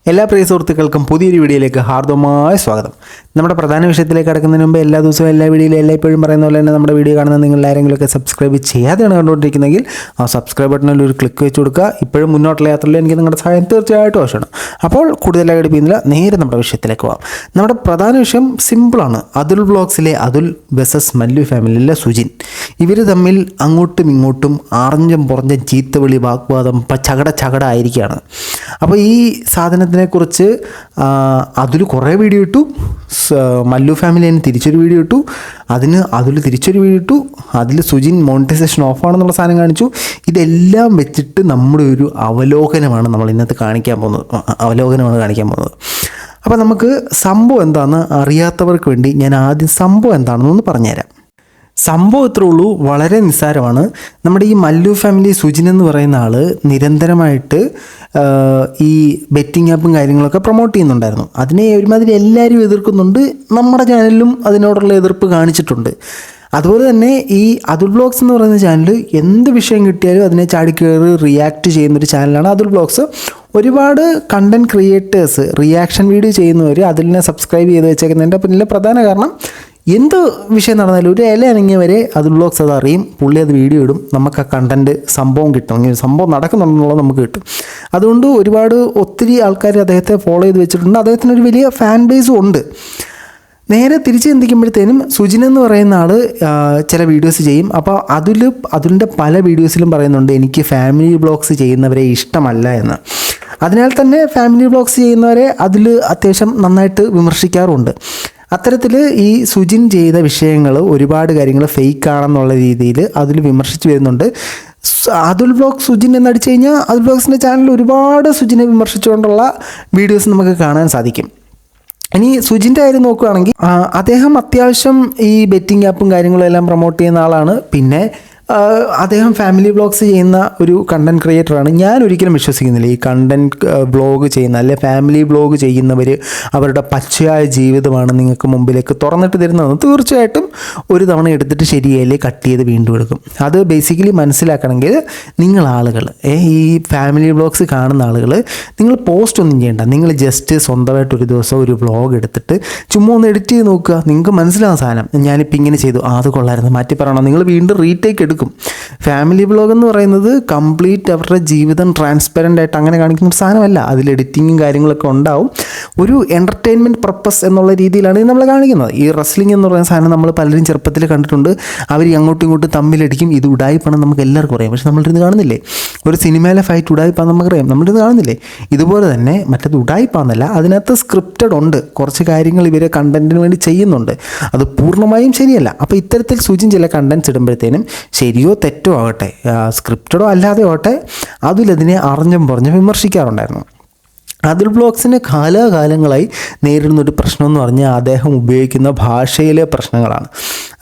എല്ലാ പ്രിയ സുഹൃത്തുക്കൾക്കും പുതിയൊരു വീഡിയോയിലേക്ക് ഹാർദവമായ സ്വാഗതം. നമ്മുടെ പ്രധാന വിഷയത്തിലേക്ക് കടക്കുന്നതിന് മുമ്പ് എല്ലാ ദിവസവും എല്ലാ വീഡിയോയിലും എല്ലായ്പ്പോഴും പറയുന്ന പോലെ തന്നെ നമ്മുടെ വീഡിയോ കാണുന്ന നിങ്ങൾ ആരെങ്കിലുമൊക്കെ സബ്സ്ക്രൈബ് ചെയ്യാതെയാണ് കണ്ടുകൊണ്ടിരിക്കുന്നതെങ്കിൽ ആ സബ്സ്ക്രൈബ് ബട്ടണിൽ ഒരു ക്ലിക്ക് വെച്ച് കൊടുക്കുക. ഇപ്പോഴും മുന്നോട്ടുള്ള യാത്രയിൽ എനിക്ക് നിങ്ങളുടെ സഹായം തീർച്ചയായിട്ടും ആവശ്യമാണ്. അപ്പോൾ കൂടുതലായി ഘടിപ്പിക്കുന്നില്ല, നേരെ നമ്മുടെ വിഷയത്തിലേക്ക് പോകാം. നമ്മുടെ പ്രധാന വിഷയം സിമ്പിളാണ്. അതുൽ വ്ളോഗ്സിലെ അതുൽ വെസസ് മല്ലു ഫാമിലിയിലെ സുജിൻ. ഇവർ തമ്മിൽ അങ്ങോട്ടും ഇങ്ങോട്ടും ആറഞ്ചം പുറഞ്ഞം ചീത്തവിളി വാഗ്വാദം ചകട ആയിരിക്കുകയാണ്. അപ്പോൾ ഈ സാധനത്തിനെക്കുറിച്ച് അതിൽ കുറേ വീഡിയോ ഇട്ടു. മല്ലു ഫാമിലി അതിന് തിരിച്ചൊരു വീഡിയോ ഇട്ടു. അതിൽ തിരിച്ചൊരു വീഡിയോ ഇട്ടു. അതിൽ സുജിൻ മോണിറ്റൈസേഷൻ ഓഫാണെന്നുള്ള സാധനം കാണിച്ചു. ഇതെല്ലാം വെച്ചിട്ട് നമ്മുടെ ഒരു അവലോകനമാണ് നമ്മൾ ഇന്നത്തെ കാണിക്കാൻ പോകുന്നത്. അപ്പോൾ നമുക്ക് സംഭവം എന്താണെന്ന് അറിയാത്തവർക്ക് വേണ്ടി ഞാൻ ആദ്യം സംഭവം എന്താണെന്നൊന്ന് പറഞ്ഞുതരാം. സംഭവം ഇത്രേ ഉള്ളൂ, വളരെ നിസ്സാരമാണ്. നമ്മുടെ ഈ മല്ലു ഫാമിലി സുജിൻ എന്ന് പറയുന്ന ആൾ നിരന്തരമായിട്ട് ഈ ബെറ്റിംഗ് ആപ്പും കാര്യങ്ങളൊക്കെ പ്രൊമോട്ട് ചെയ്യുന്നുണ്ടായിരുന്നു. അതിനെ ഒരുമാതിരി എല്ലാവരും എതിർക്കുന്നുണ്ട്. നമ്മുടെ ചാനലിലും അതിനോടുള്ള എതിർപ്പ് കാണിച്ചിട്ടുണ്ട്. അതുപോലെ തന്നെ ഈ അതുൽ വ്ളോഗ്സ് എന്ന് പറയുന്ന ചാനൽ എന്ത് വിഷയം കിട്ടിയാലും അതിനെ ചാടിക്കയറി റിയാക്ട് ചെയ്യുന്നൊരു ചാനലാണ് അതുൽ വ്ളോഗ്സ്. ഒരുപാട് കണ്ടൻറ് ക്രിയേറ്റേഴ്സ് റിയാക്ഷൻ വീഡിയോ ചെയ്യുന്നവർ അതിലിനെ സബ്സ്ക്രൈബ് ചെയ്ത് വെച്ചേക്കുന്നതിൻ്റെ പിന്നിലെ പ്രധാന കാരണം എന്ത് വിഷയം നടന്നാലും ഒരു ഇല അനങ്ങിയവരെ അതുൽ വ്ളോഗ്സ് അത് അറിയും. പുള്ളി അത് വീഡിയോ ഇടും. നമുക്ക് ആ കണ്ടൻറ്റ് സംഭവം കിട്ടും. ഇങ്ങനെ സംഭവം നടക്കുന്നുണ്ടെന്നുള്ളത് നമുക്ക് കിട്ടും. അതുകൊണ്ട് ഒത്തിരി ആൾക്കാർ അദ്ദേഹത്തെ ഫോളോ ചെയ്ത് വെച്ചിട്ടുണ്ട്. അദ്ദേഹത്തിനൊരു വലിയ ഫാൻ ബേസും ഉണ്ട്. നേരെ തിരിച്ച് ചിന്തിക്കുമ്പോഴത്തേനും സുജിൻ എന്ന് പറയുന്ന ആൾ ചില വീഡിയോസ് ചെയ്യും. അപ്പോൾ അതിൻ്റെ പല വീഡിയോസിലും പറയുന്നുണ്ട് എനിക്ക് ഫാമിലി വ്ളോഗ്സ് ചെയ്യുന്നവരെ ഇഷ്ടമല്ല എന്ന്. അതിനാൽ തന്നെ ഫാമിലി വ്ളോഗ്സ് ചെയ്യുന്നവരെ അതിൽ അത്യാവശ്യം നന്നായിട്ട് വിമർശിക്കാറുണ്ട്. അത്തരത്തിൽ ഈ സുജിൻ ചെയ്ത വിഷയങ്ങൾ ഒരുപാട് കാര്യങ്ങൾ ഫേക്ക് ആണെന്നുള്ള രീതിയിൽ അതിൽ വിമർശിച്ച് വരുന്നുണ്ട്. അതുൽ വ്ളോഗ് സുജിൻ എന്നടിച്ചു കഴിഞ്ഞാൽ അതുൽ വ്ളോഗ്സിൻ്റെ ചാനലിൽ ഒരുപാട് സുജിനെ വിമർശിച്ചുകൊണ്ടുള്ള വീഡിയോസ് നമുക്ക് കാണാൻ സാധിക്കും. ഇനി സുജിൻ്റെ കാര്യം നോക്കുകയാണെങ്കിൽ അദ്ദേഹം അത്യാവശ്യം ഈ ബെറ്റിംഗ് ആപ്പും കാര്യങ്ങളും എല്ലാം പ്രൊമോട്ട് ചെയ്യുന്ന ആളാണ്. പിന്നെ അദ്ദേഹം ഫാമിലി വ്ളോഗ്സ് ചെയ്യുന്ന ഒരു കണ്ടൻറ് ക്രിയേറ്ററാണ്. ഞാൻ ഒരിക്കലും വിശ്വസിക്കുന്നില്ല ഈ കണ്ടൻറ് വ്ളോഗ് ചെയ്യുന്ന അല്ലെ ഫാമിലി വ്ളോഗ് ചെയ്യുന്നവർ അവരുടെ പച്ചയായ ജീവിതമാണ് നിങ്ങൾക്ക് മുമ്പിലേക്ക് തുറന്നിട്ട് തരുന്നതെന്ന്. തീർച്ചയായിട്ടും ഒരു തവണ എടുത്തിട്ട് ശരിയല്ലേ കട്ട് ചെയ്ത് വീണ്ടും എടുക്കും. അത് ബേസിക്കലി മനസ്സിലാക്കണമെങ്കിൽ നിങ്ങൾ ആളുകൾ ഈ ഫാമിലി വ്ളോഗ്സ് കാണുന്ന ആളുകൾ നിങ്ങൾ പോസ്റ്റ് ഒന്നും ചെയ്യേണ്ട. നിങ്ങൾ ജസ്റ്റ് സ്വന്തമായിട്ട് ഒരു ദിവസം ഒരു വ്ളോഗ് എടുത്തിട്ട് ചുമ്മാ ഒന്ന് എഡിറ്റ് ചെയ്ത് നോക്കുക. നിങ്ങൾക്ക് മനസ്സിലാകുന്ന സാധനം ഞാനിപ്പോൾ ഇങ്ങനെ ചെയ്തു അത് കൊള്ളായിരുന്നു മാറ്റി പറയണം. നിങ്ങൾ വീണ്ടും റീടേക്ക് എടുക്കും. ഫാമിലി വ്ളോഗ് എന്ന് പറയുന്നത് കംപ്ലീറ്റ് അവരുടെ ജീവിതം ട്രാൻസ്പെറൻ്റ് ആയിട്ട് അങ്ങനെ കാണിക്കുന്ന ഒരു സാധനമല്ല. അതിൽ എഡിറ്റിങ്ങും കാര്യങ്ങളൊക്കെ ഉണ്ടാവും. ഒരു എൻ്റർടൈൻമെൻറ്റ് പർപ്പസ് എന്നുള്ള രീതിയിലാണ് ഇത് നമ്മൾ കാണിക്കുന്നത്. ഈ റെസ്ലിംഗ് എന്ന് പറയുന്ന സാധനം നമ്മൾ പലരും ചെറുപ്പത്തിൽ കണ്ടിട്ടുണ്ട്. അവർ അങ്ങോട്ടും ഇങ്ങോട്ടും തമ്മിലടിക്കും. ഇത് ഉടായിപ്പാണ് നമുക്ക് എല്ലാവർക്കും അറിയാം. പക്ഷെ നമ്മളിരുന്ന് കാണുന്നില്ലേ? ഒരു സിനിമയിലെ ഫൈറ്റ് ഉടായിപ്പാന്ന് നമുക്കറിയാം. നമ്മളിരുന്ന് കാണുന്നില്ലേ? ഇതുപോലെ തന്നെ മറ്റത് ഉടായിപ്പാന്നല്ല, അതിനകത്ത് സ്ക്രിപ്റ്റഡ് ഉണ്ട്. കുറച്ച് കാര്യങ്ങൾ ഇവരെ കണ്ടൻറ്റിന് വേണ്ടി ചെയ്യുന്നുണ്ട്. അത് പൂർണ്ണമായും ശരിയല്ല. അപ്പോൾ ഇത്തരത്തിൽ സുജിൻ ചില കണ്ടൻറ്റ്സ് ഇടുമ്പോഴത്തേനും ശരിയോ തെറ്റോ ആകട്ടെ, സ്ക്രിപ്റ്റഡോ അല്ലാതെ ആകട്ടെ, അതിലതിനെ അറിഞ്ഞും പറഞ്ഞ് വിമർശിക്കാറുണ്ടായിരുന്നു. അതുൽ വ്ളോഗ്സിന് കാലാകാലങ്ങളായി നേരിടുന്നൊരു പ്രശ്നമെന്ന് പറഞ്ഞാൽ അദ്ദേഹം ഉപയോഗിക്കുന്ന ഭാഷയിലെ പ്രശ്നങ്ങളാണ്.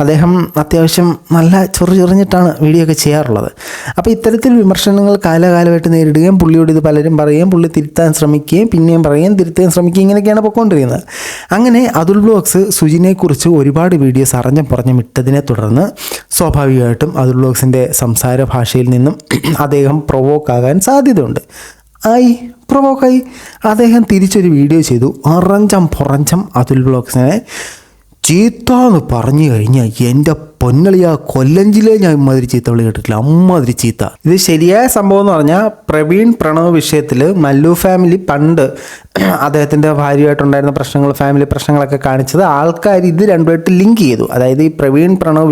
അദ്ദേഹം അത്യാവശ്യം നല്ല ചൊറിഞ്ഞിട്ടാണ് വീഡിയോ ഒക്കെ ചെയ്യാറുള്ളത്. അപ്പോൾ ഇത്തരത്തിൽ വിമർശനങ്ങൾ കാലാകാലമായിട്ട് നേരിടുകയും പുള്ളിയോട് ഇത് പലരും പറയുകയും പുള്ളി തിരുത്താൻ ശ്രമിക്കുകയും പിന്നെയും പറയുകയും തിരുത്താൻ ശ്രമിക്കുകയും ഇങ്ങനെയൊക്കെയാണ് പൊയ്ക്കൊണ്ടിരിക്കുന്നത്. അങ്ങനെ അതുൽ വ്ളോഗ്സ് സുജിനെക്കുറിച്ച് ഒരുപാട് വീഡിയോസ് അറിഞ്ഞും പറഞ്ഞും ഇട്ടതിനെ തുടർന്ന് സ്വാഭാവികമായിട്ടും അതുൽ വ്ളോഗ്സിൻ്റെ സംസാര ഭാഷയിൽ നിന്നും അദ്ദേഹം പ്രൊവോക്കാകാൻ സാധ്യതയുണ്ട്. പ്രൊവോക്കായി അദ്ദേഹം തിരിച്ചൊരു വീഡിയോ ചെയ്തു. പുറഞ്ചം അതുൽ വ്ളോഗ്സിനെ ചീത്താന്ന് പറഞ്ഞു കഴിഞ്ഞാൽ എൻ്റെ പൊന്നളിയാ കൊല്ലഞ്ചിലെ ഞാൻ ഇമ്മാതിരി ചീത്ത വിളി കേട്ടിട്ടില്ല. അമ്മാതിരി ചീത്ത. ഇത് ശരിയായ സംഭവം എന്ന് പറഞ്ഞാൽ പ്രവീൺ പ്രണവ് വിഷയത്തിൽ മല്ലു ഫാമിലി പണ്ട് അദ്ദേഹത്തിൻ്റെ ഭാര്യയായിട്ടുണ്ടായിരുന്ന പ്രശ്നങ്ങൾ ഫാമിലി പ്രശ്നങ്ങളൊക്കെ കാണിച്ചത് ആൾക്കാർ ഇത് രണ്ടുമായിട്ട് ലിങ്ക് ചെയ്തു. അതായത് ഈ പ്രവീൺ പ്രണവ്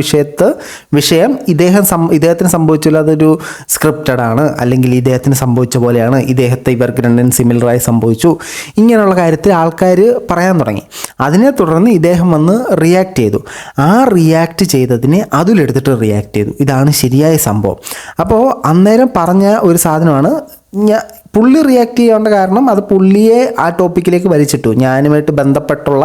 വിഷയം ഇദ്ദേഹത്തിന് സംഭവിച്ചില്ല, അതൊരു സ്ക്രിപ്റ്റഡ് ആണ്, അല്ലെങ്കിൽ ഇദ്ദേഹത്തിന് സംഭവിച്ച പോലെയാണ്, ഇദ്ദേഹത്തെ ഇവർക്ക് രണ്ടും സിമിലറായി സംഭവിച്ചു, ഇങ്ങനെയുള്ള കാര്യത്തിൽ ആൾക്കാർ പറയാൻ തുടങ്ങി. അതിനെ തുടർന്ന് ഇദ്ദേഹം വന്ന് റിയാക്ട് ചെയ്തു. ആ റിയാക്ട് ചെയ്തതിനെ അതിലെടുത്തിട്ട് റിയാക്ട് ചെയ്തു. ഇതാണ് ശരിയായ സംഭവം. അപ്പോൾ അന്നേരം പറഞ്ഞ ഒരു സാധനമാണ് പുള്ളി റിയാക്ട് ചെയ്യേണ്ട കാരണം അത് പുള്ളിയെ ആ ടോപ്പിക്കിലേക്ക് വലിച്ചിട്ടു. ഞാനുമായിട്ട് ബന്ധപ്പെട്ടുള്ള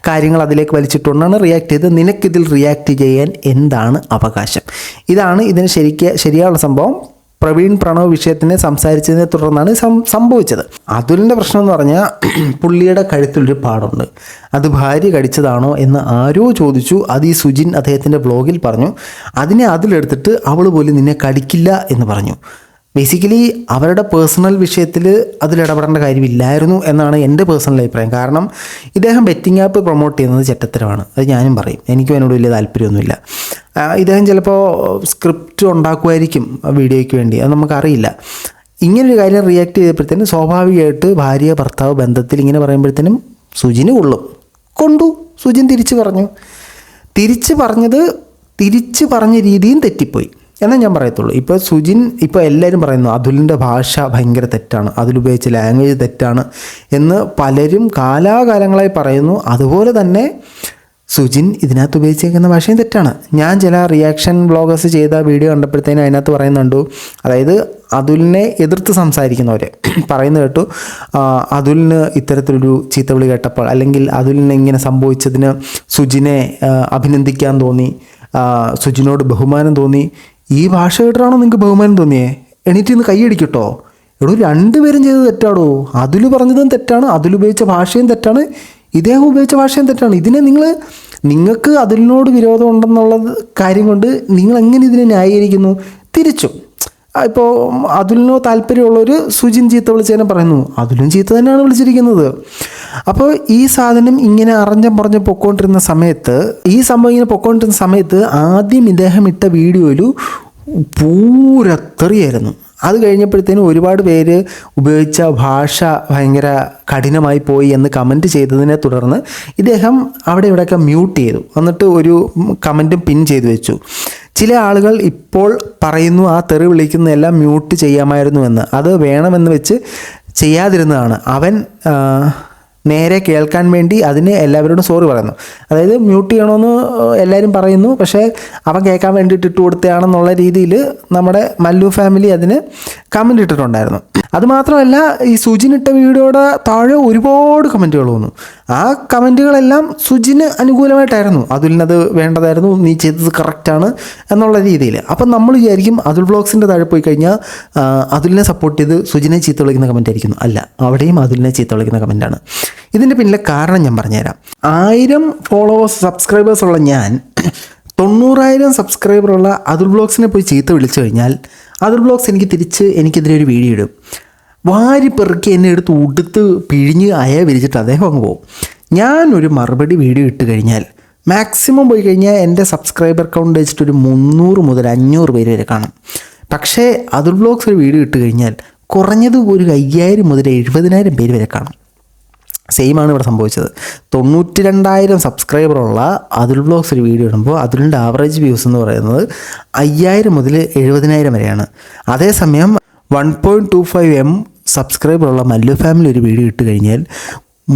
കാര്യങ്ങൾ അതിലേക്ക് വലിച്ചിട്ടുകൊണ്ടാണ് റിയാക്ട് ചെയ്തത്. നിനക്കിതിൽ റിയാക്ട് ചെയ്യാൻ എന്താണ് അവകാശം? ഇതാണ് ഇതിന് ശരിയായുള്ള സംഭവം. പ്രവീൺ പ്രണവ് വിഷയത്തിനെ സംസാരിച്ചതിനെ തുടർന്നാണ് സംഭവിച്ചത്. അതുലിൻ്റെ പ്രശ്നം എന്ന് പറഞ്ഞാൽ പുള്ളിയുടെ കഴുത്തിലൊരു പാടുണ്ട്. അത് ഭാര്യ കടിച്ചതാണോ എന്ന് ആരോ ചോദിച്ചു. അത് ഈ സുജിൻ അദ്ദേഹത്തിൻ്റെ വ്ളോഗിൽ പറഞ്ഞു. അതിനെ അതിലെടുത്തിട്ട് അവൾ പോലും നിന്നെ കടിക്കില്ല എന്ന് പറഞ്ഞു. ബേസിക്കലി അവരുടെ പേഴ്സണൽ വിഷയത്തിൽ അതിലിടപെടേണ്ട കാര്യമില്ലായിരുന്നു എന്നാണ് എൻ്റെ പേഴ്സണൽ അഭിപ്രായം. കാരണം ഇദ്ദേഹം ബെറ്റിംഗ് ആപ്പ് പ്രൊമോട്ട് ചെയ്യുന്നത് ചെറ്റത്തരമാണ്, അത് ഞാനും പറയും. എനിക്കും അതിനോട് വലിയ താല്പര്യമൊന്നുമില്ല. ഇദ്ദേഹം ചിലപ്പോൾ സ്ക്രിപ്റ്റ് ഉണ്ടാക്കുമായിരിക്കും വീഡിയോയ്ക്ക് വേണ്ടി, അത് നമുക്കറിയില്ല. ഇങ്ങനൊരു കാര്യം റിയാക്ട് ചെയ്തപ്പോഴത്തേനും സ്വാഭാവികമായിട്ട് ഭാര്യ ഭർത്താവ് ബന്ധത്തിൽ ഇങ്ങനെ പറയുമ്പോഴത്തേനും സുജിന് കൊണ്ടു. സുജിൻ തിരിച്ച് പറഞ്ഞ രീതിയും തെറ്റിപ്പോയി എന്നേ ഞാൻ പറയത്തുള്ളൂ. ഇപ്പോൾ എല്ലാവരും പറയുന്നു അതുലിൻ്റെ ഭാഷ ഭയങ്കര തെറ്റാണ്, അതിലുപയോഗിച്ച ലാംഗ്വേജ് തെറ്റാണ് എന്ന് പലരും കാലാകാലങ്ങളായി പറയുന്നു. അതുപോലെ തന്നെ സുജിൻ ഇതിനകത്ത് ഉപയോഗിച്ചേക്കുന്ന ഭാഷയും തെറ്റാണ്. ഞാൻ ചില റിയാക്ഷൻ വ്ളോഗേഴ്സ് ചെയ്ത വീഡിയോ കണ്ടപ്പോഴത്തേനും അതിനകത്ത് പറയുന്നുണ്ട്, അതായത് അതുലിനെ എതിർത്ത് സംസാരിക്കുന്നവർ പറയുന്ന കേട്ടു, അതുലിന് ഇത്തരത്തിലൊരു ചീത്തവിളി കേട്ടപ്പോൾ അല്ലെങ്കിൽ അതുലിന് ഇങ്ങനെ സംഭവിച്ചതിന് സുജിനെ അഭിനന്ദിക്കാൻ തോന്നി, സുജിനോട് ബഹുമാനം തോന്നി. ഈ ഭാഷ കേട്ടിട്ടാണോ നിങ്ങൾക്ക് ബഹുമാനം തോന്നിയേ? എണീറ്റ് നിന്ന് കൈയടിക്കട്ടോ. രണ്ടുപേരും ചെയ്തത് തെറ്റാടോ. അതിൽ പറഞ്ഞതും തെറ്റാണ്, അതിലുപയോഗിച്ച ഭാഷയും തെറ്റാണ്, ഇദ്ദേഹം ഉപയോഗിച്ച ഭാഷയും തെറ്റാണ്. ഇതിനെ നിങ്ങൾക്ക് അതിനോട് വിരോധം ഉണ്ടെന്നുള്ള കാര്യം കൊണ്ട് നിങ്ങൾ എങ്ങനെ ഇതിനെ ന്യായീകരിക്കുന്നു? തിരിച്ചും ഇപ്പോൾ അതുലിനോ താല്പര്യമുള്ളവർ സുജിൻ ചീത്ത വിളിച്ചതിനെ പറയുന്നു, അതുലും ചീത്ത തന്നെയാണ് വിളിച്ചിരിക്കുന്നത്. അപ്പോൾ ഈ സാധനം ഇങ്ങനെ പറഞ്ഞ് പൊക്കോണ്ടിരുന്ന സമയത്ത് ആദ്യം ഇദ്ദേഹം ഇട്ട വീഡിയോയിൽ പൂരത്തെറിയായിരുന്നു. അത് കഴിഞ്ഞപ്പോഴത്തേനും ഒരുപാട് പേര് ഉപയോഗിച്ച ഭാഷ ഭയങ്കര കഠിനമായി പോയി എന്ന് കമൻറ്റ് ചെയ്തതിനെ തുടർന്ന് ഇദ്ദേഹം അവിടെ ഇവിടെയൊക്കെ മ്യൂട്ട് ചെയ്തു, എന്നിട്ട് ഒരു കമൻറ്റും പിൻ ചെയ്തു വെച്ചു. ചില ആളുകൾ ഇപ്പോൾ പറയുന്നു ആ തെറി വിളിക്കുന്നതെല്ലാം മ്യൂട്ട് ചെയ്യാമായിരുന്നു എന്ന്. അത് വേണമെന്ന് വെച്ച് ചെയ്യാതിരുന്നതാണ്. അവൻ നേരെ കേൾക്കാൻ വേണ്ടി അതിന് എല്ലാവരോടും സോറി പറയുന്നു. അതായത് മ്യൂട്ട് ചെയ്യണമെന്ന് എല്ലാവരും പറയുന്നു, പക്ഷേ അവൻ കേൾക്കാൻ വേണ്ടിയിട്ട് ഇട്ട് കൊടുത്തതാണെന്നുള്ള രീതിയിൽ നമ്മുടെ മല്ലു ഫാമിലി അതിന് കമൻറ്റ് ഇട്ടിട്ടുണ്ടായിരുന്നു. അതുമാത്രമല്ല, ഈ സുജിനിട്ട വീഡിയോയുടെ താഴെ ഒരുപാട് കമൻറ്റുകൾ വന്നു. ആ കമൻറ്റുകളെല്ലാം സുജിന് അനുകൂലമായിട്ടായിരുന്നു, അതുലിനത് വേണ്ടതായിരുന്നു, നീ ചെയ്തത് കറക്റ്റാണ് എന്നുള്ള രീതിയിൽ. അപ്പം നമ്മൾ വിചാരിക്കും അതുൽ വ്ളോഗ്സിൻ്റെ താഴെ പോയി കഴിഞ്ഞാൽ അതുലിനെ സപ്പോർട്ട് ചെയ്ത് സുജിനെ ചീത്ത വിളിക്കുന്ന കമൻറ്റ് ആയിരിക്കുന്നു. അല്ല, അവിടെയും അതുലിനെ ചീത്ത വിളിക്കുന്ന കമൻറ്റാണ്. ഇതിൻ്റെ പിന്നിലെ കാരണം ഞാൻ പറഞ്ഞുതരാം. 1000 സബ്സ്ക്രൈബേഴ്സ് ഉള്ള ഞാൻ 90,000 സബ്സ്ക്രൈബറുള്ള അതുൽ വ്ളോഗ്സിനെ പോയി ചീത്ത വിളിച്ചു കഴിഞ്ഞാൽ അതുൽ വ്ളോഗ്സ് എനിക്കെതിരെ ഒരു വീഡിയോ ഇടും. വാരി പെറുക്കി എന്നെ എടുത്ത് ഉടുത്ത് പിഴിഞ്ഞ് വിരിച്ചിട്ട് അദ്ദേഹം അങ്ങ് പോകും. ഞാനൊരു മറുപടി വീഡിയോ ഇട്ട് കഴിഞ്ഞാൽ മാക്സിമം പോയി കഴിഞ്ഞാൽ എൻ്റെ സബ്സ്ക്രൈബർ കൗണ്ട് വെച്ചിട്ട് ഒരു 300 മുതൽ 500 പേര് വരെ കാണും. പക്ഷേ അതുൽ വ്ളോഗ്സ് ഒരു വീഡിയോ ഇട്ട് കഴിഞ്ഞാൽ കുറഞ്ഞത് ഒരു 5000 മുതൽ 70,000 പേര് വരെ കാണും. സെയിമാണ് ഇവിടെ സംഭവിച്ചത്. 92,000 സബ്സ്ക്രൈബറുള്ള അതുൽ വ്ളോഗ്സ് ഒരു വീഡിയോ ഇടുമ്പോൾ അതുലിൻ്റെ ആവറേജ് വ്യൂസ് എന്ന് പറയുന്നത് 5000 മുതൽ 70,000 വരെയാണ്. അതേസമയം 1.25M സബ്സ്ക്രൈബറുള്ള മല്ലു ഫാമിലി ഒരു വീഡിയോ ഇട്ട് കഴിഞ്ഞാൽ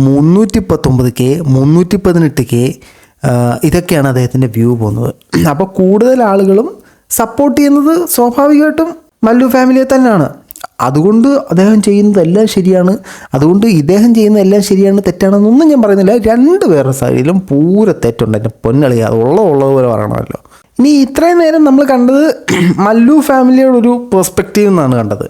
319K 318K ഇതൊക്കെയാണ് അദ്ദേഹത്തിൻ്റെ വ്യൂ പോകുന്നത്. അപ്പോൾ കൂടുതൽ ആളുകളും സപ്പോർട്ട് ചെയ്യുന്നത് സ്വാഭാവികമായിട്ടും മല്ലു ഫാമിലിയെ തന്നെയാണ്. അതുകൊണ്ട് അദ്ദേഹം ചെയ്യുന്നതെല്ലാം ശരിയാണ്, അതുകൊണ്ട് ഇദ്ദേഹം ചെയ്യുന്നതെല്ലാം ശരിയാണ്, തെറ്റാണെന്നൊന്നും ഞാൻ പറയുന്നില്ല. രണ്ടുപേരുടെ സൈഡിലും പൂര തെറ്റുണ്ട്. എൻ്റെ പൊന്നളിയാ, അത് ഉള്ളതുപോലെ പറയണമല്ലോ. ഇനി ഇത്രയും നേരം നമ്മൾ കണ്ടത് മല്ലു ഫാമിലിയുടെ ഒരു പെർസ്പെക്റ്റീവ് എന്നാണ് കണ്ടത്.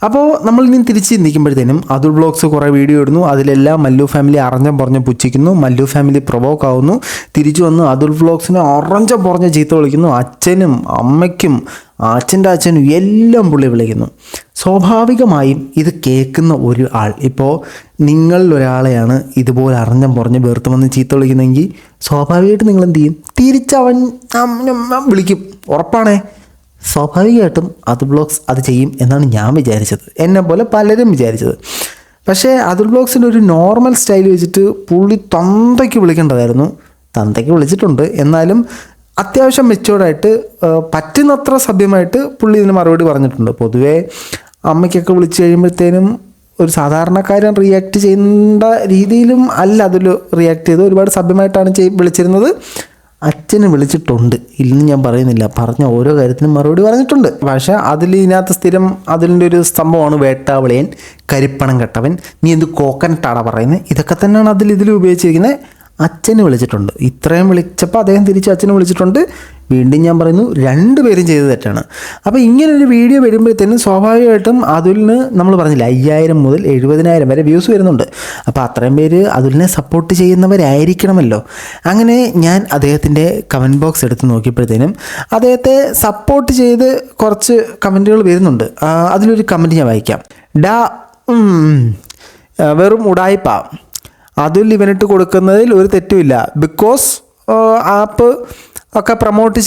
അപ്പോൾ നമ്മൾ ഇനി തിരിച്ച് ചിന്തിക്കുമ്പോഴത്തേനും അതുൽ വ്ളോഗ്സ് കുറേ വീഡിയോ ഇടുന്നു, അതിലെല്ലാം മല്ലു ഫാമിലി പറഞ്ഞ് പുച്ഛിക്കുന്നു, മല്ലു ഫാമിലി പ്രൊവോക്ക് ആവുന്നു, തിരിച്ചു വന്ന് അതുൽ വ്ളോഗ്സിനെ പറഞ്ഞ് ചീത്ത വിളിക്കുന്നു, അച്ഛനും അമ്മയ്ക്കും അച്ഛൻ്റെ അച്ഛനും എല്ലാം പുള്ളി വിളിക്കുന്നു. സ്വാഭാവികമായും ഇത് കേൾക്കുന്ന ഒരു ആൾ, ഇപ്പോൾ നിങ്ങളിൽ ഒരാളെയാണ് ഇതുപോലെ പറഞ്ഞ് വെറുത്ത് വന്ന് ചീത്ത വിളിക്കുന്നെങ്കിൽ സ്വാഭാവികമായിട്ട് നിങ്ങൾ എന്ത് ചെയ്യും? തിരിച്ചവൻ വിളിക്കും, ഉറപ്പാണേ. സ്വാഭാവികമായിട്ടും അതുൽ വ്ളോഗ്സ് അത് ചെയ്യും എന്നാണ് ഞാൻ വിചാരിച്ചത്, എന്നെ പോലെ പലരും വിചാരിച്ചത്. പക്ഷേ അതുൽ വ്ളോഗ്സിൻ്റെ ഒരു നോർമൽ സ്റ്റൈൽ വെച്ചിട്ട് പുള്ളി തന്തയ്ക്ക് വിളിക്കേണ്ടതായിരുന്നു. തന്തയ്ക്ക് വിളിച്ചിട്ടുണ്ട്, എന്നാലും അത്യാവശ്യം മെച്ചുവേർഡായിട്ട് പറ്റുന്നത്ര സഭ്യമായിട്ട് പുള്ളി ഇതിന് മറുപടി പറഞ്ഞിട്ടുണ്ട്. പൊതുവേ അമ്മയ്ക്കൊക്കെ വിളിച്ച് കഴിയുമ്പോഴത്തേനും ഒരു സാധാരണക്കാരൻ റിയാക്ട് ചെയ്യേണ്ട രീതിയിലും അല്ല അതിൽ റിയാക്ട് ചെയ്ത് ഒരുപാട് സഭ്യമായിട്ടാണ് വിളിച്ചിരുന്നത്. അച്ഛന് വിളിച്ചിട്ടുണ്ട്, ഇല്ലെന്ന് ഞാൻ പറയുന്നില്ല, പറഞ്ഞ ഓരോ കാര്യത്തിനും മറുപടി പറഞ്ഞിട്ടുണ്ട്. പക്ഷേ ഇതിനകത്ത് സ്ഥിരം അതിൻ്റെ ഒരു സംഭവമാണ് വേട്ടാവിളിയൻ, കരിപ്പണം കെട്ടവൻ, നീ എന്ത് കോക്കനട്ടാടാ പറയുന്നത്, ഇതൊക്കെ തന്നെയാണ് ഇതിൽ ഉപയോഗിച്ചിരിക്കുന്നത്. അച്ഛനെ വിളിച്ചിട്ടുണ്ട്. ഇത്രയും വിളിച്ചപ്പോൾ അദ്ദേഹം തിരിച്ച് അച്ഛനെ വിളിച്ചിട്ടുണ്ട്. വീണ്ടും ഞാൻ പറയുന്നു, 2 പേരും ചെയ്ത് തെറ്റാണ്. അപ്പോൾ ഇങ്ങനൊരു വീഡിയോ വരുമ്പോഴത്തേനും സ്വാഭാവികമായിട്ടും അതുലിന് നമ്മൾ പറഞ്ഞില്ല 5000 മുതൽ 70,000 വരെ വ്യൂസ് വരുന്നുണ്ട്. അപ്പോൾ അത്രയും പേര് അതുലിനെ സപ്പോർട്ട് ചെയ്യുന്നവരായിരിക്കണമല്ലോ. അങ്ങനെ ഞാൻ അദ്ദേഹത്തിൻ്റെ കമൻറ്റ് ബോക്സ് എടുത്ത് നോക്കിയപ്പോഴത്തേനും അദ്ദേഹത്തെ സപ്പോർട്ട് ചെയ്ത് കുറച്ച് കമൻറ്റുകൾ വരുന്നുണ്ട്. അതിലൊരു കമൻറ്റ് ഞാൻ വായിക്കാം. വെറും ഉടായിപ്പ, അതുൽ ഇവനിട്ട് കൊടുക്കുന്നതിൽ ഒരു തെറ്റുമില്ല. ബിക്കോസ് ആപ്പ് ഒക്കെ പ്രൊമോട്ട്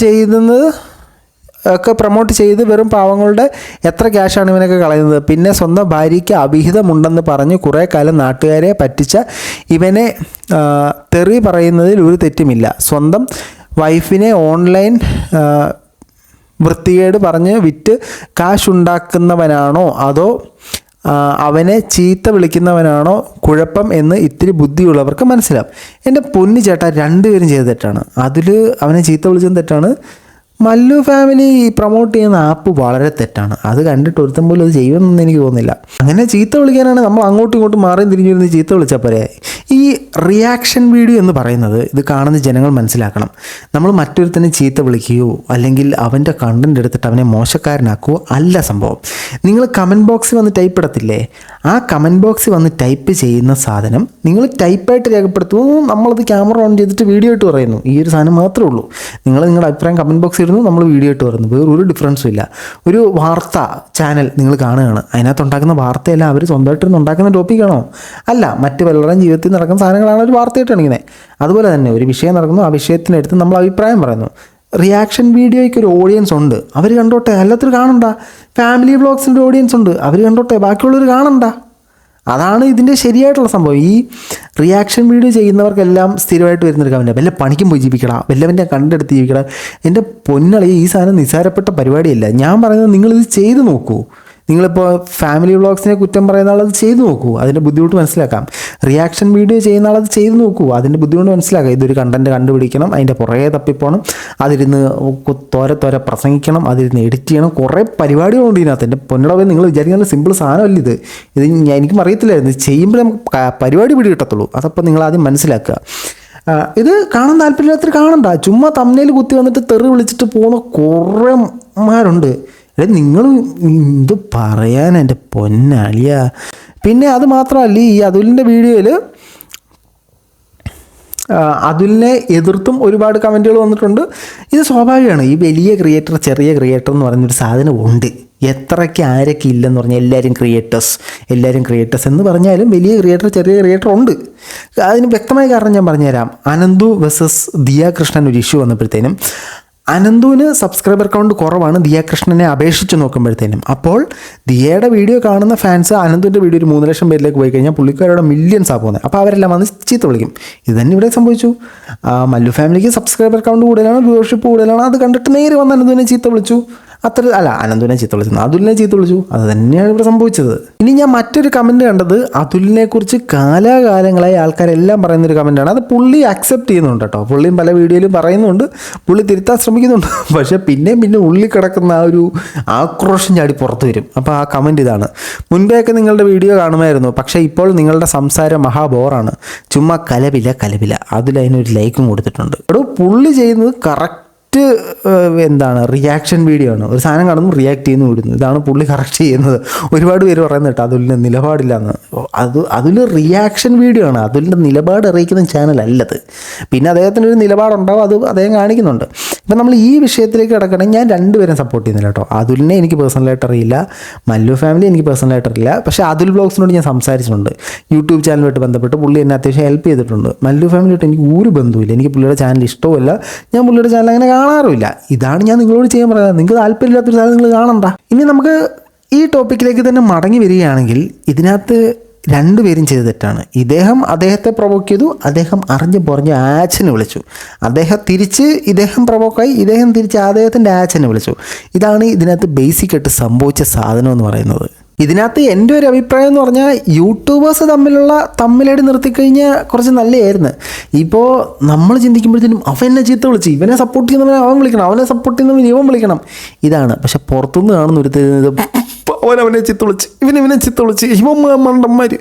ചെയ്ത് വെറും പാവങ്ങളുടെ എത്ര ക്യാഷാണ് ഇവനൊക്കെ കളയുന്നത്. പിന്നെ സ്വന്തം ഭാര്യയ്ക്ക് അവിഹിതമുണ്ടെന്ന് പറഞ്ഞ് കുറേ കാലം നാട്ടുകാരെ പറ്റിച്ച ഇവനെ തെറി പറയുന്നതിൽ ഒരു തെറ്റുമില്ല. സ്വന്തം വൈഫിനെ ഓൺലൈൻ വൃത്തികേട് പറഞ്ഞ് വിറ്റ് കാശുണ്ടാക്കുന്നവനാണോ അതോ അവനെ ചീത്ത വിളിക്കുന്നവനാണോ കുഴപ്പം എന്ന് ഇത്തിരി ബുദ്ധിയുള്ളവർക്ക് മനസ്സിലാവും. എൻ്റെ പൊന്നു ചേട്ടാ, 2 പേരും ചെയ്ത തെറ്റാണ്. അതിൽ അവനെ ചീത്ത വിളിച്ചതും തെറ്റാണ്. മല്ലു ഫാമിലി പ്രൊമോട്ട് ചെയ്യുന്ന ആപ്പ് വളരെ തെറ്റാണ്. അത് കണ്ടിട്ട് ഒരുത്തം പോലും അത് ചെയ്യുമെന്നൊന്നും എനിക്ക് തോന്നുന്നില്ല. അങ്ങനെ ചീത്ത വിളിക്കാനാണ് നമ്മൾ അങ്ങോട്ടും ഇങ്ങോട്ടും മാറിയും തിരിഞ്ഞിരുന്ന് ചീത്ത വിളിച്ചാൽ പോരെ. ഈ റിയാക്ഷൻ വീഡിയോ എന്ന് പറയുന്നത് ഇത് കാണുന്ന ജനങ്ങൾ മനസ്സിലാക്കണം. നമ്മൾ മറ്റൊരുത്തനെ ചീത്ത വിളിക്കുകയോ അല്ലെങ്കിൽ അവൻ്റെ കണ്ടൻറ് എടുത്തിട്ട് അവനെ മോശക്കാരനാക്കുകയോ അല്ല സംഭവം. നിങ്ങൾ കമൻറ്റ് ബോക്സിൽ വന്ന് ടൈപ്പ് ഇടത്തില്ലേ, ആ കമൻറ്റ് ബോക്സിൽ വന്ന് ടൈപ്പ് ചെയ്യുന്ന സാധനം നിങ്ങൾ ടൈപ്പായിട്ട് രേഖപ്പെടുത്തുന്നു. നമ്മളത് ക്യാമറ ഓൺ ചെയ്തിട്ട് വീഡിയോ ഇട്ട് പറയുന്നു. ഈ ഒരു സാധനം മാത്രമേ ഉള്ളൂ. നിങ്ങളുടെ അഭിപ്രായം കമൻറ്റ് ബോക്സിൽ നമ്മൾ വീഡിയോ ഇട്ട് പറയുന്നു. വേറൊരു ഡിഫറൻസും ഇല്ല. ഒരു വാർത്താ ചാനൽ നിങ്ങൾ കാണുകയാണ്, അതിനകത്തുണ്ടാക്കുന്ന വാർത്തയെല്ലാം അവർ സ്വന്തമായിട്ടിരുന്ന് ഉണ്ടാക്കുന്ന ടോപ്പിക്കാണോ? അല്ല, മറ്റ് പലരുടെയും ജീവിതത്തിൽ നടക്കുന്ന സാധനങ്ങളാണ് ഒരു വാർത്തയായിട്ട് കാണിക്കുന്നത്. അതുപോലെ തന്നെ ഒരു വിഷയം നടക്കുന്നു, ആ വിഷയത്തിനടുത്ത് നമ്മൾ അഭിപ്രായം പറയുന്നു. റിയാക്ഷൻ വീഡിയോയ്ക്ക് ഒരു ഓഡിയൻസ് ഉണ്ട്, അവർ കണ്ടോട്ടെ. അല്ലാത്തൊരു കാണണ്ട. ഫാമിലി വ്ളോഗ്സിൻ്റെ ഓഡിയൻസ് ഉണ്ട്, അവർ കണ്ടോട്ടെ. ബാക്കിയുള്ളവർ കാണണ്ട. അതാണ് ഇതിൻ്റെ ശരിയായിട്ടുള്ള സംഭവം. ഈ റിയാക്ഷൻ വീഡിയോ ചെയ്യുന്നവർക്കെല്ലാം സ്ഥിരമായിട്ട് വരുന്നൊരു കമൻറ്റ്, വല്ല പണിക്കും പോയി ജീവിക്കടാ, വല്ലവൻ്റെ കണ്ടെടുത്ത് ജീവിക്കടാ. എൻ്റെ പൊന്നളി, ഈ സാധനം നിസ്സാരപ്പെട്ട പരിപാടിയല്ല. ഞാൻ പറയുന്നത് നിങ്ങളിത് ചെയ്ത് നോക്കൂ. നിങ്ങളിപ്പോൾ ഫാമിലി വ്ളോഗ്സിനെ കുറ്റം പറയുന്ന ആളത് ചെയ്തു നോക്കൂ, അതിൻ്റെ ബുദ്ധിമുട്ട് മനസ്സിലാക്കാം. റിയാക്ഷൻ വീഡിയോ ചെയ്യുന്ന ആളത് ചെയ്ത് നോക്കൂ, അതിൻ്റെ ബുദ്ധിമുട്ട് മനസ്സിലാക്കാം. ഇതൊരു കണ്ടൻറ്റ് കണ്ടുപിടിക്കണം, അതിൻ്റെ പുറകെ തപ്പിപ്പോണം, അതിരുന്ന് തോര പ്രസംഗിക്കണം, അതിരുന്ന് എഡിറ്റ് ചെയ്യണം, കുറേ പരിപാടികളുണ്ട് ഇതിനകത്ത്. എൻ്റെ പൊന്നളവേ, നിങ്ങൾ വിചാരിക്കുന്ന സിമ്പിൾ സാധനമല്ല ഇത്. എനിക്കും അറിയത്തില്ലായിരുന്നു. ചെയ്യുമ്പോൾ നമുക്ക് പരിപാടി പിടി കിട്ടത്തുള്ളൂ. അതപ്പോൾ നിങ്ങളാദ്യം മനസ്സിലാക്കുക. ഇത് കാണാൻ താല്പര്യമില്ലാത്തവർ കാണണ്ട. ചുമ്മാ തമ്മിൽ കുത്തി വന്നിട്ട് തെറി വിളിച്ചിട്ട് പോകുന്ന കുറേ മാരുണ്ട്. നിങ്ങൾ എന്ത് പറയാൻ എൻ്റെ പൊന്നളിയ. പിന്നെ അത് മാത്രമല്ല, ഈ അതുലിൻ്റെ വീഡിയോയിൽ അതുലിനെ എതിർത്തും ഒരുപാട് കമൻറ്റുകൾ വന്നിട്ടുണ്ട്. ഇത് സ്വാഭാവികമാണ്. ഈ വലിയ ക്രിയേറ്റർ ചെറിയ ക്രിയേറ്റർ എന്ന് പറഞ്ഞൊരു സാധനം ഉണ്ട്. എത്രയ്ക്ക് ആരൊക്കെ ഇല്ലെന്ന് പറഞ്ഞാൽ എല്ലാവരും ക്രിയേറ്റേഴ്സ് എന്ന് പറഞ്ഞാലും വലിയ ക്രിയേറ്റർ ചെറിയ ക്രിയേറ്റർ ഉണ്ട്. അതിന് വ്യക്തമായ കാരണം ഞാൻ പറഞ്ഞുതരാം. അനന്തു വേഴ്സസ് ദിയ കൃഷ്ണൻ ഒരു ഇഷ്യൂ വന്നപ്പോഴത്തേനും അനന്തുവിന് സബ്സ്ക്രൈബർ കൗണ്ട് കുറവാണ് ദിയാകൃഷ്ണനെ അപേക്ഷിച്ച് നോക്കുമ്പോഴത്തേനും. അപ്പോൾ ദിയയുടെ വീഡിയോ കാണുന്ന ഫാൻസ് അനന്തുവിൻ്റെ വീഡിയോ ഒരു 3 ലക്ഷം പേരിലേക്ക് പോയി കഴിഞ്ഞാൽ പുള്ളിക്കാരുടെ മില്യൺസാണ് പോകുന്നത്. അപ്പോൾ അവരെല്ലാം വന്ന് ചീത്ത വിളിക്കും. ഇത് തന്നെ ഇവിടെ സംഭവിച്ചു. മല്ലു ഫാമിലിക്ക് സബ്സ്ക്രൈബർ കൗണ്ട് കൂടുതലാണ്, വ്യൂവർഷിപ്പ് കൂടുതലാണ്. അത് കണ്ടിട്ട് നേരെ വന്ന് അനന്തുവിനെ ചീത്ത വിളിച്ചു. അനന്തുവിനെ ചീത്ത വിളിച്ചു, അതുലിനെ ചീത്ത വിളിച്ചു. അത് തന്നെയാണ് ഇവിടെ സംഭവിച്ചത്. ഇനി ഞാൻ മറ്റൊരു കമൻറ്റ് കണ്ടത്, അതുലിനെ കുറിച്ച് കാലാകാലങ്ങളായി ആൾക്കാരെല്ലാം പറയുന്നൊരു കമൻറ്റാണ്. അത് പുള്ളി അക്സെപ്റ്റ് ചെയ്യുന്നുണ്ട് കേട്ടോ. പുള്ളിയും പല വീഡിയോയിലും പറയുന്നുണ്ട്, പുള്ളി തിരുത്താൻ ശ്രമിക്കുന്നുണ്ട്. പക്ഷേ പിന്നെ ഉള്ളിൽ കിടക്കുന്ന ആ ഒരു ആക്രോശം ചാടി പുറത്ത് വരും. അപ്പോൾ ആ കമൻറ്റ് ഇതാണ്: മുൻപേയൊക്കെ നിങ്ങളുടെ വീഡിയോ കാണുമായിരുന്നു, പക്ഷേ ഇപ്പോൾ നിങ്ങളുടെ സംസാരം മഹാബോറാണ്, ചുമ്മാ കലപില. അതിലതിനൊരു ലൈക്കും കൊടുത്തിട്ടുണ്ട്. അവിടെ പുള്ളി ചെയ്യുന്നത് കറക്റ്റ് റിയാക്ഷൻ വീഡിയോ ആണ്. ഒരു സാധനം കാണുമ്പോൾ റിയാക്ട് ചെയ്യുന്നു വിടുന്നു. ഇതാണ് പുള്ളി കറക്റ്റ് ചെയ്യുന്നത്. ഒരുപാട് പേര് പറയുന്നത് കേട്ടോ അതുലിൻ്റെ നിലപാടില്ലാന്ന്. അതിൽ റിയാക്ഷൻ വീഡിയോ ആണ്, അതുലിൻ്റെ നിലപാട് അറിയിക്കുന്ന ചാനലല്ലത്. പിന്നെ അദ്ദേഹത്തിനൊരു നിലപാടുണ്ടാവും, അത് അദ്ദേഹം കാണിക്കുന്നുണ്ട്. ഇപ്പം നമ്മൾ ഈ വിഷയത്തിലേക്ക് കിടക്കണമെങ്കിൽ ഞാൻ 2 പേരും സപ്പോർട്ട് ചെയ്യുന്നില്ല കേട്ടോ. അതുലിനെ എനിക്ക് പേഴ്സണലായിട്ട് അറിയില്ല, മല്ലു ഫാമിലി എനിക്ക് പേഴ്സണലായിട്ട് അറിയില്ല. പക്ഷേ അതുൽ വ്ളോഗ്സിനോട് ഞാൻ സംസാരിച്ചിട്ടുണ്ട്. യൂട്യൂബ് ചാനലുമായിട്ട് ബന്ധപ്പെട്ട് പുള്ളി എന്നെ അത്യാവശ്യം ഹെൽപ്പ് ചെയ്തിട്ടുണ്ട്. മല്ലു ഫാമിലിയായിട്ട് എനിക്ക് ഒരു ബന്ധവുമില്ല. എനിക്ക് പുള്ളിയുടെ ചാനൽ ഇഷ്ടവുമല്ല, ഞാൻ പുള്ളിയുടെ ചാനൽ അങ്ങനെ കാണാറുമില്ല. ഇതാണ് ഞാൻ നിങ്ങളോട് ചെയ്യാൻ പറയുന്നത്. നിങ്ങൾക്ക് താല്പര്യമില്ലാത്തൊരു സാധനം നിങ്ങൾ കാണണ്ട. ഇനി നമുക്ക് ഈ ടോപ്പിക്കിലേക്ക് തന്നെ മടങ്ങി വരികയാണെങ്കിൽ, ഇതിനകത്ത് 2 പേരും ചെയ്ത തെറ്റാണ്. അദ്ദേഹത്തെ പ്രൊവോക്ക് ചെയ്തു, അദ്ദേഹം അറിഞ്ഞ് ആച്ചനെ വിളിച്ചു. ഇദ്ദേഹം പ്രൊവോക്കായി, ഇദ്ദേഹം തിരിച്ച് അദ്ദേഹത്തിൻ്റെ ആച്ചനെ വിളിച്ചു. ഇതാണ് ഇതിനകത്ത് ബേസിക്കായിട്ട് സംഭവിച്ച സാധനം എന്ന് പറയുന്നത്. ഇതിനകത്ത് എൻ്റെ ഒരു അഭിപ്രായം എന്ന് പറഞ്ഞാൽ, യൂട്യൂബേഴ്സ് തമ്മിലടി നിർത്തിക്കഴിഞ്ഞാൽ കുറച്ച് നല്ലതായിരുന്നു. ഇപ്പോൾ നമ്മൾ ചിന്തിക്കുമ്പോഴത്തേനും അവനെ ചീത്ത വിളിച്ച്, ഇവനെ സപ്പോർട്ട് ചെയ്യുന്നവനെ അവൻ വിളിക്കണം, അവനെ സപ്പോർട്ട് ചെയ്യുന്നവൻ ഇവൻ വിളിക്കണം, ഇതാണ്. പക്ഷെ പുറത്തുനിന്ന് കാണുന്ന ഒരു അവനെ ചിത്ത വിളിച്ച്, ഇവനെ ചിത്ത വിളിച്ച്, ഇവൻ മണ്ടന്മാർ,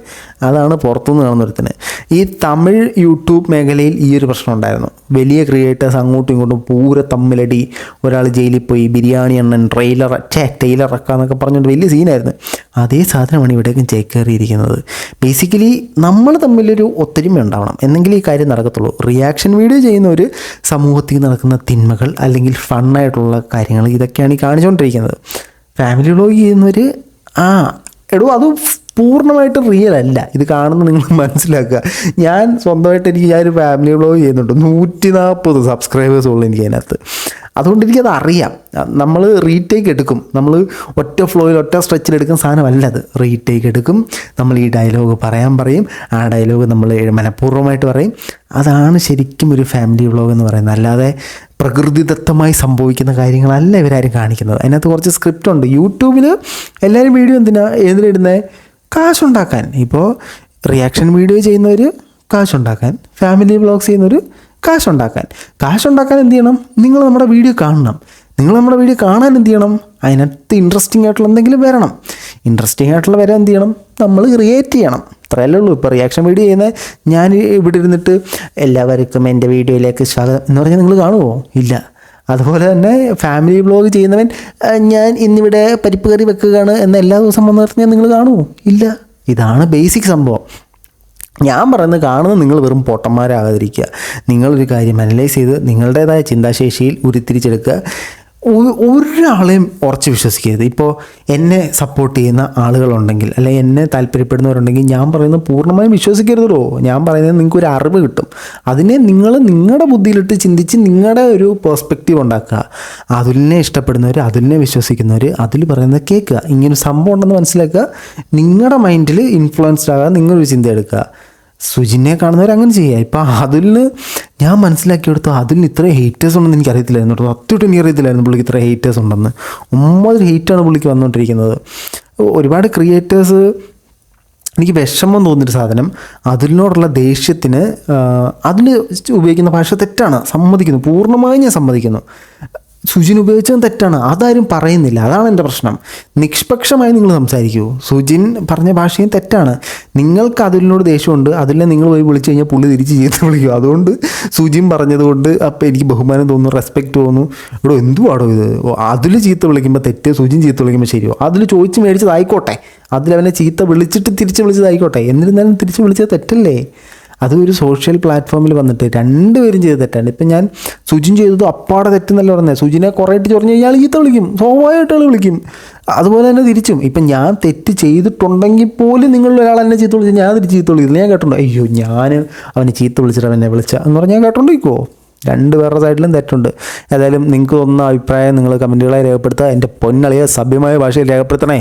അതാണ് പുറത്തുനിന്ന് കാണുന്ന ഒരുത്തന്. ഈ തമിഴ് യൂട്യൂബ് മേഖലയിൽ ഈ ഒരു പ്രശ്നം ഉണ്ടായിരുന്നു. വലിയ ക്രിയേറ്റേഴ്സ് അങ്ങോട്ടും ഇങ്ങോട്ടും പൂര തമ്മിലടി, ഒരാൾ ജയിലിൽ പോയി ബിരിയാണി എണ്ണൻ ടൈലർ എന്നൊക്കെ പറഞ്ഞുകൊണ്ട് വലിയ സീനായിരുന്നു. അതേ സാധനമാണ് ഇവിടേക്കും ചേക്കേറിയിരിക്കുന്നത്. ബേസിക്കലി നമ്മൾ തമ്മിലൊരു ഒത്തൊരുമ ഉണ്ടാവണം, എന്നെങ്കിലും ഈ കാര്യം നടക്കത്തുള്ളൂ. റിയാക്ഷൻ വീഡിയോ ചെയ്യുന്നവർ സമൂഹത്തിൽ നടക്കുന്ന തിന്മകൾ അല്ലെങ്കിൽ ഫണ്ണായിട്ടുള്ള കാര്യങ്ങൾ ഇതൊക്കെയാണ് ഈ കാണിച്ചുകൊണ്ടിരിക്കുന്നത്. ഫാമിലി വ്ളോഗ് ചെയ്യുന്നവർ അത് പൂർണ്ണമായിട്ട് റിയൽ അല്ല. ഇത് കാണുന്നത് നിങ്ങൾ മനസ്സിലാക്കുക. ഞാൻ സ്വന്തമായിട്ട് ഞാനൊരു ഫാമിലി വ്ളോഗ് ചെയ്യുന്നുണ്ട്, 140 സബ്സ്ക്രൈബേഴ്സ് ഉള്ളൂ എനിക്ക് അതിനകത്ത്. അതുകൊണ്ട് എനിക്കത് അറിയാം. നമ്മൾ റീടേക്ക് എടുക്കും, നമ്മൾ ഒറ്റ ഫ്ലോയിൽ ഒറ്റ സ്ട്രെച്ചിലെടുക്കുന്ന സാധനമല്ല അത്. റീടേക്ക് എടുക്കും, നമ്മൾ ഈ ഡയലോഗ് പറയും, ആ ഡയലോഗ് നമ്മൾ മനഃപൂർവ്വമായിട്ട് പറയും. അതാണ് ശരിക്കും ഒരു ഫാമിലി വ്ളോഗ് എന്ന് പറയുന്നത്. അല്ലാതെ പ്രകൃതിദത്തമായി സംഭവിക്കുന്ന കാര്യങ്ങളല്ല ഇവരാരും കാണിക്കുന്നത്. അതിനകത്ത് കുറച്ച് സ്ക്രിപ്റ്റ് ഉണ്ട്. യൂട്യൂബിൽ എല്ലാവരും വീഡിയോ എന്തിനിടുന്നത്? കാശുണ്ടാക്കാൻ. ഇപ്പോൾ റിയാക്ഷൻ വീഡിയോ ചെയ്യുന്നവർ കാശുണ്ടാക്കാൻ, ഫാമിലി വ്ളോഗ്സ് ചെയ്യുന്നവർ കാശുണ്ടാക്കാൻ എന്ത് ചെയ്യണം? നിങ്ങൾ നമ്മുടെ വീഡിയോ കാണണം. നിങ്ങൾ നമ്മുടെ വീഡിയോ കാണാൻ എന്ത് ചെയ്യണം? അതിനകത്ത് ഇൻട്രസ്റ്റിംഗ് ആയിട്ടുള്ള എന്തെങ്കിലും വരണം. ഇൻട്രസ്റ്റിംഗ് ആയിട്ടുള്ള വരാൻ എന്ത് ചെയ്യണം? നമ്മൾ ക്രിയേറ്റ് ചെയ്യണം. അത്രയല്ലേ ഉള്ളൂ. ഇപ്പോൾ റിയാക്ഷൻ വീഡിയോ ചെയ്യുന്ന ഞാൻ ഇവിടെ ഇരുന്നിട്ട് എല്ലാവർക്കും എൻ്റെ വീഡിയോയിലേക്ക് സ്വാഗതം എന്ന് പറഞ്ഞാൽ നിങ്ങൾ കാണുമോ? ഇല്ല. അതുപോലെ തന്നെ ഫാമിലി വ്ളോഗ് ചെയ്യുന്നവൻ ഞാൻ ഇന്നിവിടെ പരിപ്പ് കറി വെക്കുകയാണ് എന്ന് എല്ലാ ദിവസവും വന്ന് പറഞ്ഞാൽ നിങ്ങൾ കാണുമോ? ഇല്ല. ഇതാണ് ബേസിക് സംഭവം. ഞാൻ പറയുന്നത് കാണുന്നത് നിങ്ങൾ വെറും പൊട്ടന്മാരാകാതിരിക്കുക. നിങ്ങളൊരു കാര്യം അനലൈസ് ചെയ്ത് നിങ്ങളുടേതായ ചിന്താശേഷിയിൽ ഉരുത്തിരിച്ചെടുക്കുക. ഒരാളെയും ഉറച്ച് വിശ്വസിക്കരുത്. ഇപ്പോൾ എന്നെ സപ്പോർട്ട് ചെയ്യുന്ന ആളുകളുണ്ടെങ്കിൽ അല്ലെങ്കിൽ എന്നെ താല്പര്യപ്പെടുന്നവരുണ്ടെങ്കിൽ ഞാൻ പറയുന്നത് പൂർണ്ണമായും വിശ്വസിക്കരുതല്ലോ. ഞാൻ പറയുന്നത് നിങ്ങൾക്കൊരു അറിവ് കിട്ടും. അതിനെ നിങ്ങൾ നിങ്ങളുടെ ബുദ്ധിയിലിട്ട് ചിന്തിച്ച് നിങ്ങളുടെ ഒരു പെർസ്പെക്റ്റീവ് ഉണ്ടാക്കുക. അതുലിനെ ഇഷ്ടപ്പെടുന്നവർ, അതുലിനെ വിശ്വസിക്കുന്നവർ അതിൽ പറയുന്നത് കേൾക്കുക. ഇങ്ങനൊരു സംഭവം ഉണ്ടെന്ന് മനസ്സിലാക്കുക. നിങ്ങളുടെ മൈൻഡിൽ ഇൻഫ്ലുവൻസ്ഡ് ആകാൻ നിങ്ങളൊരു ചിന്ത എടുക്കുക. സുജിനെ കാണുന്നവർ അങ്ങനെ ചെയ്യുക. ഇപ്പം അതിലിന് ഞാൻ മനസ്സിലാക്കിയെടുത്തു, അതിന് ഇത്രയും ഹേറ്റേഴ്സ് ഉണ്ടെന്ന് എനിക്കറിയത്തില്ലായിരുന്നു കേട്ടോ. അത്യോട്ട് എനിക്കറിയത്തില്ലായിരുന്നു പുള്ളിക്ക് ഇത്ര ഹേറ്റേഴ്സ് ഉണ്ടെന്ന്. 9 ഹേറ്റാണ് പുള്ളിക്ക് വന്നുകൊണ്ടിരിക്കുന്നത്. ഒരുപാട് ക്രിയേറ്റേഴ്സ് എനിക്ക് വിഷമം തോന്നിയൊരു സാധനം, അതിനോടുള്ള ദേഷ്യത്തിന് അതിൽ ഉപയോഗിക്കുന്ന ഭാഷ തെറ്റാണ്, സമ്മതിക്കുന്നു, പൂർണ്ണമായും ഞാൻ സമ്മതിക്കുന്നു. സുജിൻ ഉപയോഗിച്ചതും തെറ്റാണ്, അതാരും പറയുന്നില്ല. അതാണ് എൻ്റെ പ്രശ്നം. നിഷ്പക്ഷമായി നിങ്ങൾ സംസാരിക്കൂ. സുജിൻ പറഞ്ഞ ഭാഷയും തെറ്റാണ്. നിങ്ങൾക്ക് അതിനോട് ദേഷ്യമുണ്ട്, അതിനെ നിങ്ങൾ പോയി വിളിച്ചു കഴിഞ്ഞാൽ പുള്ളി തിരിച്ച് ചീത്ത വിളിക്കും. അതുകൊണ്ട് സുജിൻ പറഞ്ഞതുകൊണ്ട് അപ്പോൾ എനിക്ക് ബഹുമാനം തോന്നുന്നു, റെസ്പെക്റ്റ് തോന്നുന്നു. ഇവിടെ എന്തുവാടോ ഇത്? അതിൽ ചീത്ത വിളിക്കുമ്പോൾ തെറ്റ്, സുജിൻ ചീത്ത വിളിക്കുമ്പോൾ ശരിയോ? അതിൽ ചോദിച്ച് മേടിച്ചതായിക്കോട്ടെ, അതിലവനെ ചീത്ത വിളിച്ചിട്ട് തിരിച്ച് വിളിച്ചതായിക്കോട്ടെ, എന്നിരുന്നാലും തിരിച്ച് വിളിച്ചത് തെറ്റല്ലേ? അത് ഒരു സോഷ്യൽ പ്ലാറ്റ്ഫോമിൽ വന്നിട്ട് രണ്ടുപേരും ചെയ്ത് തെറ്റാണ്. ഇപ്പം ഞാൻ സുജിൻ ചെയ്തത് അപ്പാടെ തെറ്റെന്നല്ല പറഞ്ഞത്. സുജിനെ കുറേ ആയിട്ട് ചൊറിഞ്ഞ് ഇയാൾ ചീത്ത വിളിക്കും, സ്വാഭാവികമായിട്ട് ആൾ വിളിക്കും. അതുപോലെ തന്നെ തിരിച്ചും. ഇപ്പം ഞാൻ തെറ്റ് ചെയ്തിട്ടുണ്ടെങ്കിൽ പോലും നിങ്ങളിൽ ഒരാൾ എന്നെ ചീത്ത വിളിച്ച് ഞാൻ തിരിച്ച് ചീത്ത വിളിക്കില്ല. ഞാൻ കേട്ടോ അയ്യോ ഞാൻ അവനെ ചീത്ത വിളിച്ചിട്ട് അവനെ വിളിച്ച എന്ന് പറഞ്ഞാൽ ഞാൻ കേട്ടോണ്ടിരിക്കുമോ? രണ്ട് പേരുടെ സൈഡിലും തെറ്റുണ്ട്. ഏതായാലും നിങ്ങൾക്ക് തോന്നുന്ന അഭിപ്രായം നിങ്ങൾ കമൻറ്റുകളായി രേഖപ്പെടുത്തുക. എൻ്റെ പൊന്നളിയ സഭ്യമായ ഭാഷയിൽ രേഖപ്പെടുത്തണേ.